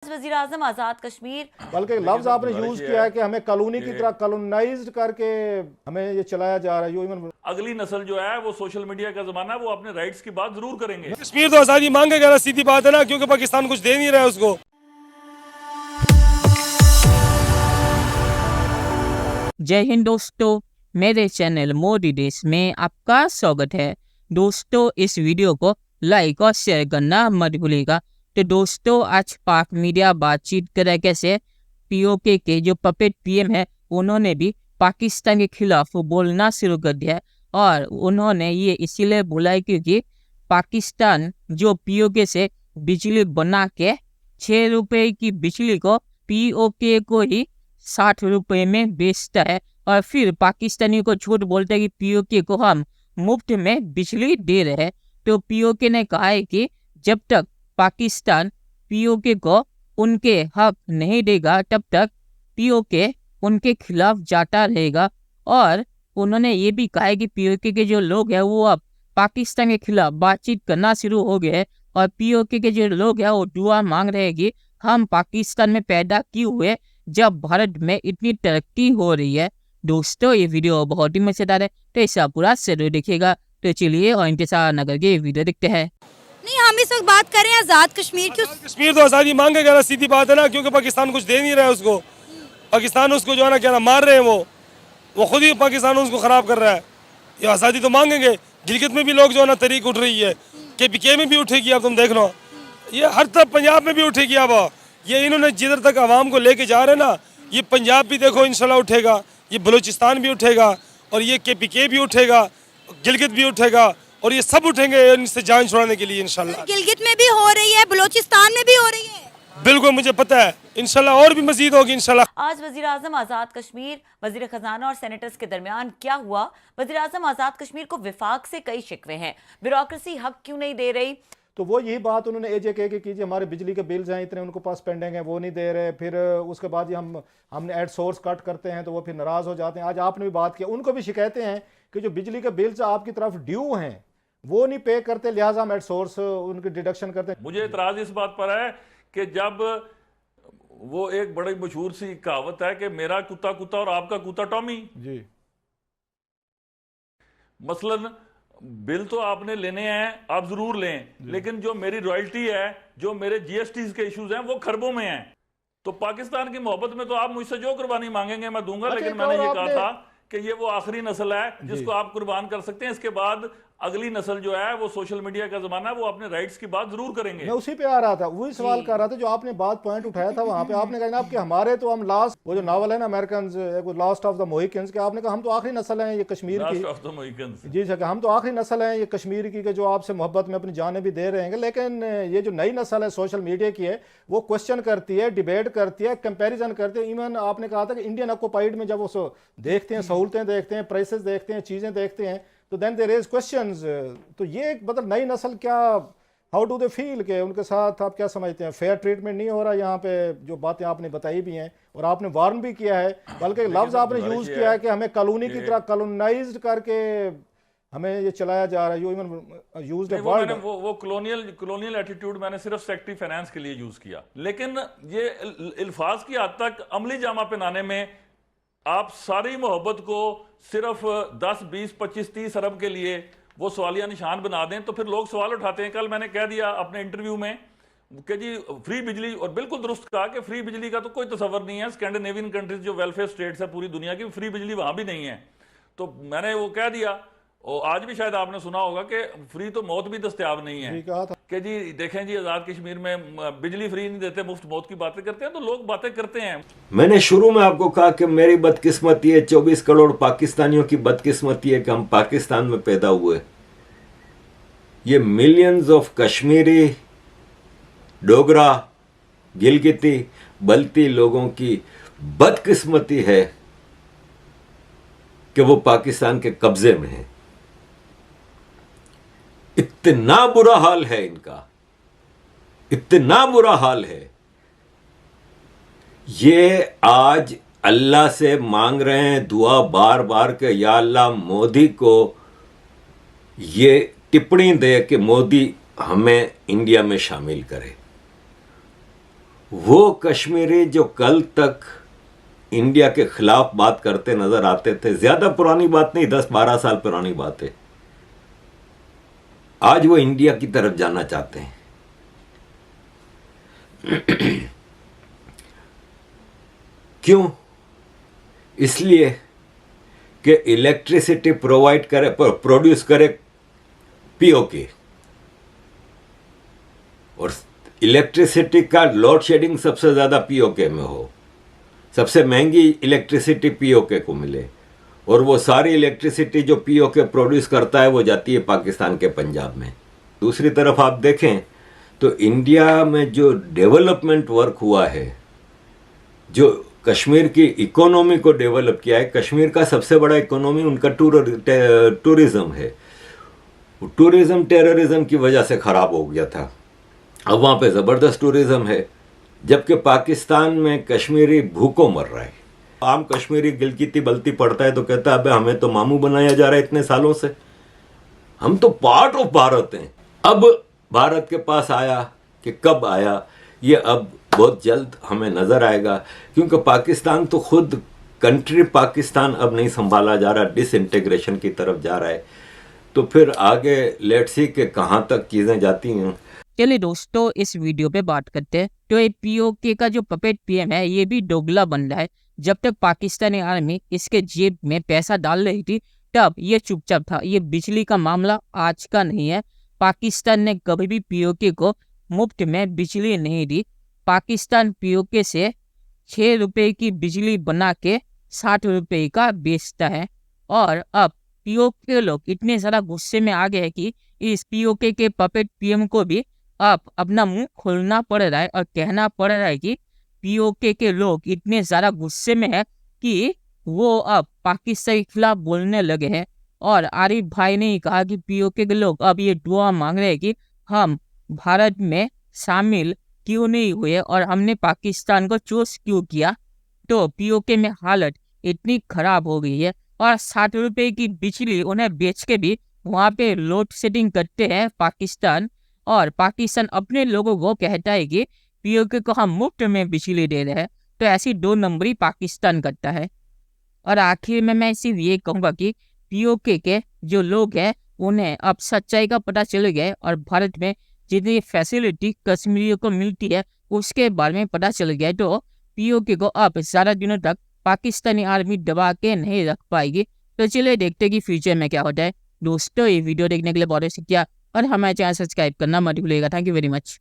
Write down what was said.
वज़ीर आज़म आज़ाद कश्मीर, बल्कि लफ्ज आपने यूज किया है कि हमें कॉलोनी की तरह कॉलोनाइज्ड करके हमें ये चलाया जा रहा है। अगली नस्ल जो है वो सोशल मीडिया का जमाना है, वो अपने राइट्स की बात जरूर करेंगे। कश्मीर तो आज़ादी मांगेगा ना, सीधी बात है ना, क्योंकि पाकिस्तान कुछ दे नहीं रहा है उसको। जय हिंद दोस्तों, मेरे चैनल मोदी देश में आपका स्वागत है। दोस्तों, इस वीडियो को लाइक और शेयर करना मत भूलिएगा। तो दोस्तों, आज पाक मीडिया बातचीत तरीके से पीओके के जो पपेट पीएम है उन्होंने भी पाकिस्तान के खिलाफ बोलना शुरू कर दिया है। और उन्होंने ये इसीलिए बोला है क्योंकि पाकिस्तान जो पीओके से बिजली बना के 6 रुपए की बिजली को पीओके को ही 60 रुपए में बेचता है, और फिर पाकिस्तानियों को झूठ बोलता है कि पीओके को हम मुफ्त में बिजली दे रहे हैं। तो पीओके ने कहा है कि जब तक पाकिस्तान पीओके को उनके हक नहीं देगा तब तक पीओके उनके खिलाफ जाता रहेगा। और उन्होंने ये भी कहा है कि पीओके के जो लोग हैं वो अब पाकिस्तान के खिलाफ बातचीत करना शुरू हो गए हैं, और पीओके के जो लोग हैं वो दुआ मांग रहे हैं कि हम पाकिस्तान में पैदा किए हुए जब भारत में इतनी तरक्की हो रही है। दोस्तों, ये वीडियो बहुत ही मजेदार है, तो ऐसा पूरा जरूर देखिएगा। तो चलिए और इंतजार न करके वीडियो देखते हैं। नहीं, हम इस वक्त बात करें आज़ाद कश्मीर की। कश्मीर तो आज़ादी मांगेगा ना, सीधी बात है ना, क्योंकि पाकिस्तान कुछ दे नहीं रहा है उसको। पाकिस्तान उसको जो है ना क्या ना मार रहे हैं, वो खुद ही पाकिस्तान उसको खराब कर रहा है। ये आज़ादी तो मांगेंगे। गिलगित में भी लोग जो है ना तहरीक उठ रही है, केपीके में भी उठेगी, अब तुम देख लो, ये हर तरफ पंजाब में भी उठेगी। अब ये इन्होंने जिधर तक आवाम को लेके जा रहे हैं ना, ये पंजाब भी देखो इंशाल्लाह उठेगा, ये बलूचिस्तान भी उठेगा, और ये केपीके भी उठेगा, गिलगित भी उठेगा, और ये सब उठेंगे इनसे जान छुड़ाने के लिए इंशाल्लाह। गिलगित में भी हो रही है, बलूचिस्तान में भी हो रही है। बिल्कुल, मुझे पता है, इंशाल्लाह और भी मजीद होगी इंशाल्लाह। आज वज़ीर आज़म आज़ाद कश्मीर, वज़ीर खजाना और सेनेटर्स के दरमियान क्या हुआ? वज़ीर आज़म आज़ाद कश्मीर को विफाक से कई शिकवे हैं, ब्यूरोक्रेसी हक क्यों नहीं दे रही। तो वो यही बात उन्होंने एजे कह के कीजिए, हमारे बिजली के बिल्स हैं इतने उनको पास पेंडिंग है, वो नहीं दे रहे। फिर उसके बाद ये हमने एट सोर्स कट करते हैं तो वो फिर नाराज़ हो जाते हैं। आज आपने भी बात किया, उनको भी शिकायतें हैं कि जो बिजली के बिल्स आपकी तरफ ड्यू हैं वो नहीं पे करते, लिहाजा हम एट सोर्स उनकी डिडक्शन करते हैं। मुझे इतराज इस बात पर है कि जब वो एक बड़ी मशहूर सी कहावत है कि मेरा कुत्ता कुत्ता और आपका कुत्ता टॉमी जी, मसलन बिल तो आपने लेने हैं, आप जरूर लें, लेकिन जो मेरी रॉयल्टी है, जो मेरे जीएसटी के इश्यूज हैं, वो खरबों में हैं। तो पाकिस्तान की मोहब्बत में तो आप मुझसे जो कुर्बानी मांगेंगे मैं दूंगा, लेकिन मैंने ये कहा था कि ये वो आखिरी नस्ल है जिसको आप कुर्बान कर सकते हैं। इसके बाद अगली नस्ल जो है वो सोशल मीडिया का जमाना है, वो अपने राइट्स की बात जरूर करेंगे। मैं उसी पे आ रहा था, वही सवाल कर रहा था जो आपने बात पॉइंट उठाया था वहां पे। आपने कहा ना कि हमारे तो हम लास्ट, वो जो नावल है ना अमेरिकन लास्ट ऑफ द मोहिकन्स के, आपने कहा हम तो आखिरी नस्ल हैं ये कश्मीर की। Last of the Mohicans. जी सर, हम तो आखिरी नस्ल हैं ये कश्मीर की कि जो आपसे मोहब्बत में अपनी जानें भी दे रहे हैं। लेकिन ये जो नई नस्ल है सोशल मीडिया की है, वो क्वेश्चन करती है, डिबेट करती है, कंपैरिजन करती है। इवन आपने कहा था कि इंडियन ऑक्यूपाइड में जब वो देखते हैं, सहूलतें देखते हैं, प्राइसेस देखते हैं, चीज़ें देखते हैं, तो देन दे रेज क्वेश्चंस। तो ये एक मतलब नई नस्ल क्या, हाउ डू दे फील के उनके साथ आप क्या समझते हैं? फेयर ट्रीटमेंट नहीं हो रहा यहाँ पे, जो बातें आपने बताई भी हैं और आपने वार्न भी किया है, बल्कि लफ्ज आपने यूज किया है कि हमें कॉलोनी की तरह कॉलोनाइज्ड करके हमें ये चलाया जा रहा है। You even used a word, वो कॉलोनियल एटीट्यूड मैंने सिर्फ सेक्रेटरी फाइनेंस के लिए यूज किया, लेकिन ये अल्फाज की हद तक अमली जामा पहनाने में आप सारी मोहब्बत को सिर्फ 10, 20, 25, 30 अरब के लिए वो सवालिया निशान बना दें, तो फिर लोग सवाल उठाते हैं। कल मैंने कह दिया अपने इंटरव्यू में कि जी फ्री बिजली, और बिल्कुल दुरुस्त कहा कि फ्री बिजली का तो कोई तसव्वुर नहीं है। स्कैंडिनेवियन कंट्रीज जो वेलफेयर स्टेट्स है पूरी दुनिया की, फ्री बिजली वहां भी नहीं है। तो मैंने वो कह दिया, और आज भी शायद आपने सुना होगा कि फ्री तो मौत भी दस्तयाब नहीं है। कि जी देखें जी, आज़ाद कश्मीर में बिजली फ्री नहीं देते, मुफ्त मौत की बातें करते हैं। तो लोग बातें करते हैं। मैंने शुरू में आपको कहा कि मेरी बदकिस्मती है, 24 करोड़ पाकिस्तानियों की बदकिस्मती है कि हम पाकिस्तान में पैदा हुए। ये मिलियंस ऑफ कश्मीरी, डोगरा, गिलगिती, बल्ती लोगों की बदकिस्मती है कि वो पाकिस्तान के कब्जे में है। इतना बुरा हाल है इनका, इतना बुरा हाल है। ये आज अल्लाह से मांग रहे हैं दुआ बार बार के, या अल्लाह मोदी को ये टिप्पणी दे कि मोदी हमें इंडिया में शामिल करे। वो कश्मीरी जो कल तक इंडिया के खिलाफ बात करते नजर आते थे, ज्यादा पुरानी बात नहीं, 10-12 साल पुरानी बात है, आज वो इंडिया की तरफ जाना चाहते हैं। क्यों? इसलिए कि इलेक्ट्रिसिटी प्रोड्यूस करे पीओके, और इलेक्ट्रिसिटी का लोड शेडिंग सबसे ज्यादा पीओके में हो, सबसे महंगी इलेक्ट्रिसिटी पीओके को मिले, और वो सारी इलेक्ट्रिसिटी जो पीओके प्रोड्यूस करता है वो जाती है पाकिस्तान के पंजाब में। दूसरी तरफ आप देखें तो इंडिया में जो डेवलपमेंट वर्क हुआ है, जो कश्मीर की इकोनॉमी को डेवलप किया है, कश्मीर का सबसे बड़ा इकोनॉमी उनका टूरिज्म है। टूरिज्म टेररिज्म की वजह से खराब हो गया था, अब वहाँ पे ज़बरदस्त टूरिज्म है, जबकि पाकिस्तान में कश्मीरी भूखों मर रहा है। आम कश्मीरी गिलगिती बलती पड़ता है तो कहता है अबे हमें तो मामू बनाया जा रहा है इतने सालों से, हम तो पार्ट ऑफ भारत हैं। अब भारत के पास आया कि कब आया, ये अब बहुत जल्द हमें नज़र आएगा, क्योंकि पाकिस्तान तो खुद कंट्री पाकिस्तान अब नहीं संभाला जा रहा, डिसइंटीग्रेशन की तरफ जा रहा है। तो फिर आगे लेट्स सी कि कहाँ तक चीज़ें जाती हैं। चलिए दोस्तों, इस वीडियो पे बात करते हैं। तो ये पीओके का जो पपेट पीएम है ये भी दोगला बन रहा है। जब तक पाकिस्तानी आर्मी इसके जेब में पैसा डाल रही थी तब ये चुपचाप था। ये बिजली का मामला आज का नहीं है। पाकिस्तान ने कभी भी पीओके को मुफ्त में बिजली नहीं दी। पाकिस्तान पीओके से 6 रुपए की बिजली बना के 60 रुपए का बेचता है। और अब पीओके लोग इतने ज़्यादा गुस्से में आ गए हैं कि इस पीओके के पपेट पीएम को भी अब अपना मुंह खोलना पड़ रहा है और कहना पड़ रहा है कि पीओके के लोग इतने ज़्यादा गुस्से में है कि वो अब पाकिस्तान के खिलाफ बोलने लगे हैं। और आरिफ भाई ने ही कहा कि पीओके के लोग अब ये दुआ मांग रहे हैं कि हम भारत में शामिल क्यों नहीं हुए और हमने पाकिस्तान को चूज क्यों किया। तो पीओके में हालत इतनी खराब हो गई है और 60 रुपए की बिजली उन्हें बेच के भी वहाँ पे लोड शेडिंग करते हैं पाकिस्तान। और पाकिस्तान अपने लोगों को कहता है कि पीओके को हम मुफ्त में बिजली दे रहे हैं। तो ऐसी 2 नंबरी पाकिस्तान करता है। और आखिर में मैं सिर्फ ये कहूँगा कि पीओके के जो लोग हैं उन्हें अब सच्चाई का पता चल गया है और भारत में जितनी फैसिलिटी कश्मीरियों को मिलती है उसके बारे में पता चल गया है। तो पीओके को अब ज़्यादा दिनों तक पाकिस्तानी आर्मी दबा के नहीं रख पाएगी। तो चलिए देखते हैं कि फ्यूचर में क्या होता है। दोस्तों, ये वीडियो देखने के लिए बहुत शुक्रिया और हमारे चैनल सब्सक्राइब करना मत भूलिएगा। Thank you very much.